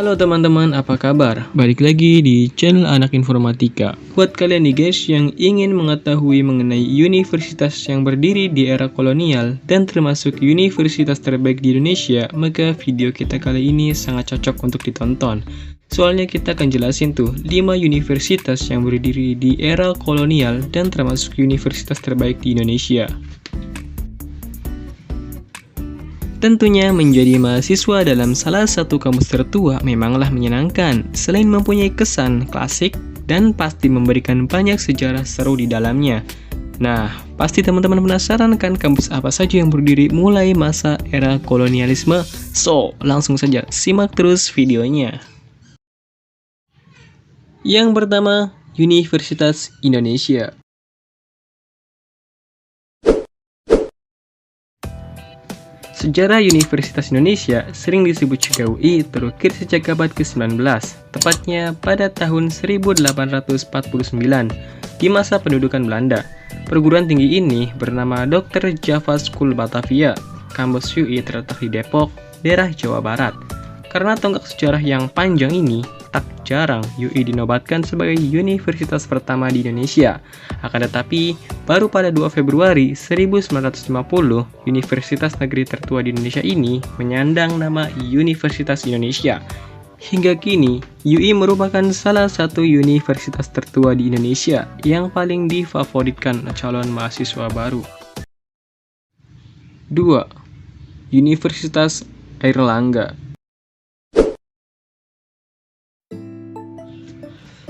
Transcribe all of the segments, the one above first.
Halo teman-teman, apa kabar? Balik lagi di channel Anak Informatika. Buat kalian nih guys yang ingin mengetahui mengenai universitas yang berdiri di era kolonial dan termasuk universitas terbaik di Indonesia, maka video kita kali ini sangat cocok untuk ditonton. Soalnya kita akan jelasin tuh 5 universitas yang berdiri di era kolonial dan termasuk universitas terbaik di Indonesia. Tentunya menjadi mahasiswa dalam salah satu kampus tertua memanglah menyenangkan. Selain mempunyai kesan klasik dan pasti memberikan banyak sejarah seru di dalamnya. Nah, pasti teman-teman penasaran kan kampus apa saja yang berdiri mulai masa era kolonialisme? So, langsung saja simak terus videonya. Yang pertama, Universitas Indonesia. Sejarah Universitas Indonesia sering disebut juga UI terukir sejak abad ke-19, tepatnya pada tahun 1849 di masa pendudukan Belanda. Perguruan tinggi ini bernama Dr. Java School Batavia. Kampus UI terletak di Depok, daerah Jawa Barat. Karena tonggak sejarah yang panjang ini, tak jarang UI dinobatkan sebagai universitas pertama di Indonesia. Akan tetapi, baru pada 2 Februari 1950, Universitas Negeri tertua di Indonesia ini menyandang nama Universitas Indonesia. Hingga kini, UI merupakan salah satu universitas tertua di Indonesia yang paling difavoritkan calon mahasiswa baru. 2. Universitas Airlangga.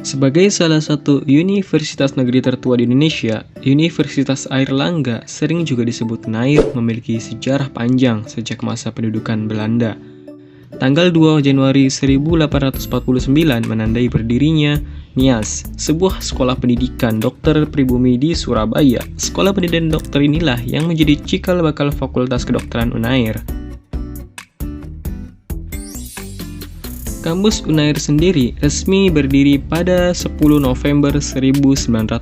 Sebagai salah satu universitas negeri tertua di Indonesia, Universitas Airlangga sering juga disebut NAIR memiliki sejarah panjang sejak masa pendudukan Belanda. Tanggal 2 Januari 1849 menandai berdirinya NIAS, sebuah sekolah pendidikan dokter pribumi di Surabaya. Sekolah pendidikan dokter inilah yang menjadi cikal bakal Fakultas Kedokteran UNAIR. Kampus UNAIR sendiri resmi berdiri pada 10 November 1954.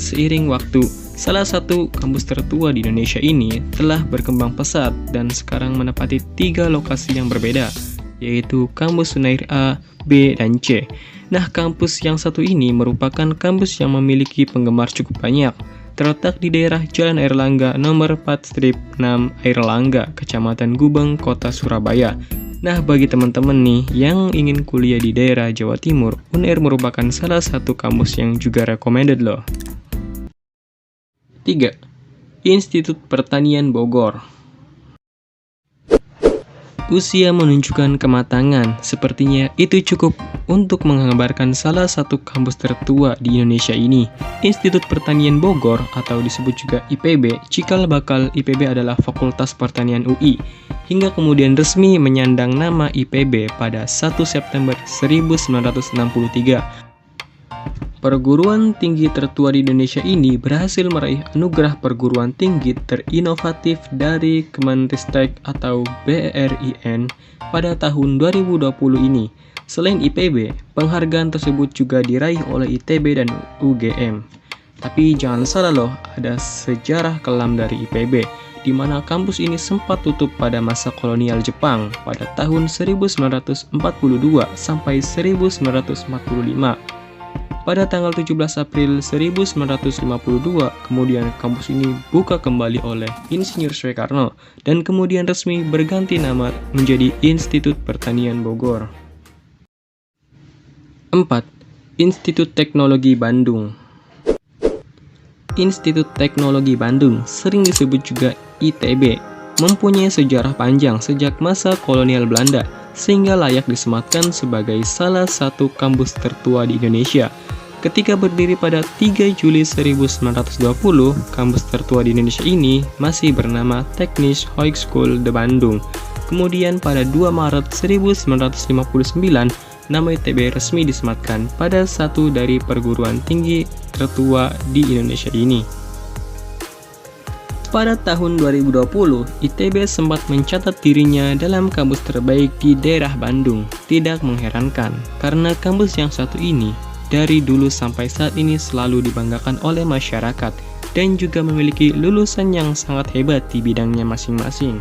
Seiring waktu, salah satu kampus tertua di Indonesia ini telah berkembang pesat dan sekarang menempati 3 lokasi yang berbeda, yaitu kampus UNAIR A, B, dan C. Nah, kampus yang satu ini merupakan kampus yang memiliki penggemar cukup banyak. Terletak di daerah Jalan Airlangga nomor 4-6 Airlangga, Kecamatan Gubeng, Kota Surabaya. Nah, bagi teman-teman nih yang ingin kuliah di daerah Jawa Timur, UNAIR merupakan salah satu kampus yang juga recommended loh. 3. Institut Pertanian Bogor. Usia menunjukkan kematangan, sepertinya itu cukup untuk menggambarkan salah satu kampus tertua di Indonesia ini. Institut Pertanian Bogor atau disebut juga IPB, cikal bakal IPB adalah Fakultas Pertanian UI, hingga kemudian resmi menyandang nama IPB pada 1 September 1963. Perguruan tinggi tertua di Indonesia ini berhasil meraih anugerah perguruan tinggi terinovatif dari Kemenristek atau BRIN pada tahun 2020 ini. Selain IPB, penghargaan tersebut juga diraih oleh ITB dan UGM. Tapi jangan salah loh, ada sejarah kelam dari IPB, di mana kampus ini sempat tutup pada masa kolonial Jepang pada tahun 1942 sampai 1945. Pada tanggal 17 April 1952, kemudian kampus ini buka kembali oleh Insinyur Soekarno dan kemudian resmi berganti nama menjadi Institut Pertanian Bogor. 4. Institut Teknologi Bandung. Institut Teknologi Bandung sering disebut juga ITB, mempunyai sejarah panjang sejak masa kolonial Belanda, sehingga layak disematkan sebagai salah satu kampus tertua di Indonesia. Ketika berdiri pada 3 Juli 1920, kampus tertua di Indonesia ini masih bernama Technische Hochschule de Bandung. Kemudian pada 2 Maret 1959, nama ITB resmi disematkan pada satu dari perguruan tinggi tertua di Indonesia ini. Pada tahun 2020, ITB sempat mencatat dirinya dalam kampus terbaik di daerah Bandung. Tidak mengherankan, karena kampus yang satu ini dari dulu sampai saat ini selalu dibanggakan oleh masyarakat dan juga memiliki lulusan yang sangat hebat di bidangnya masing-masing.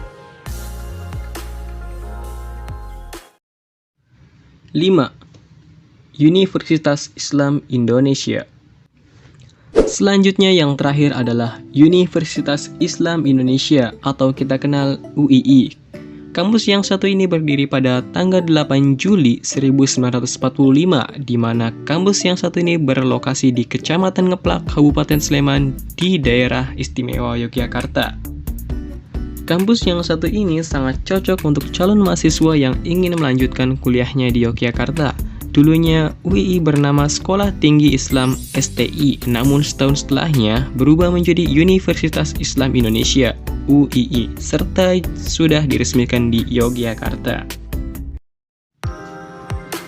5. Universitas Islam Indonesia. Selanjutnya yang terakhir adalah Universitas Islam Indonesia atau kita kenal UII. Kampus yang satu ini berdiri pada tanggal 8 Juli 1945, di mana kampus yang satu ini berlokasi di Kecamatan Ngeplak, Kabupaten Sleman, di daerah istimewa Yogyakarta. Kampus yang satu ini sangat cocok untuk calon mahasiswa yang ingin melanjutkan kuliahnya di Yogyakarta. Dulunya UII bernama Sekolah Tinggi Islam STI, namun setahun setelahnya berubah menjadi Universitas Islam Indonesia UII, serta sudah diresmikan di Yogyakarta.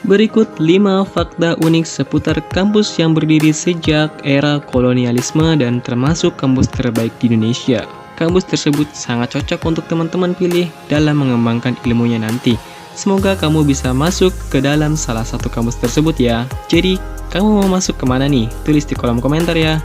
Berikut 5 fakta unik seputar kampus yang berdiri sejak era kolonialisme dan termasuk kampus terbaik di Indonesia. Kampus tersebut sangat cocok untuk teman-teman pilih dalam mengembangkan ilmunya nanti. Semoga kamu bisa masuk ke dalam salah satu kampus tersebut ya. Jadi, kamu mau masuk kemana nih? Tulis di kolom komentar ya.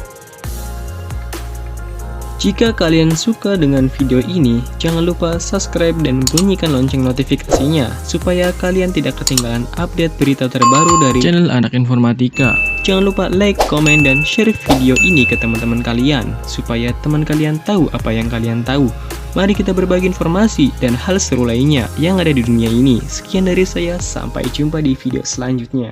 Jika kalian suka dengan video ini, jangan lupa subscribe dan bunyikan lonceng notifikasinya, supaya kalian tidak ketinggalan update berita terbaru dari channel Anak Informatika. Jangan lupa like, komen, dan share video ini ke teman-teman kalian, supaya teman kalian tahu apa yang kalian tahu. Mari kita berbagi informasi dan hal seru lainnya yang ada di dunia ini. Sekian dari saya, sampai jumpa di video selanjutnya.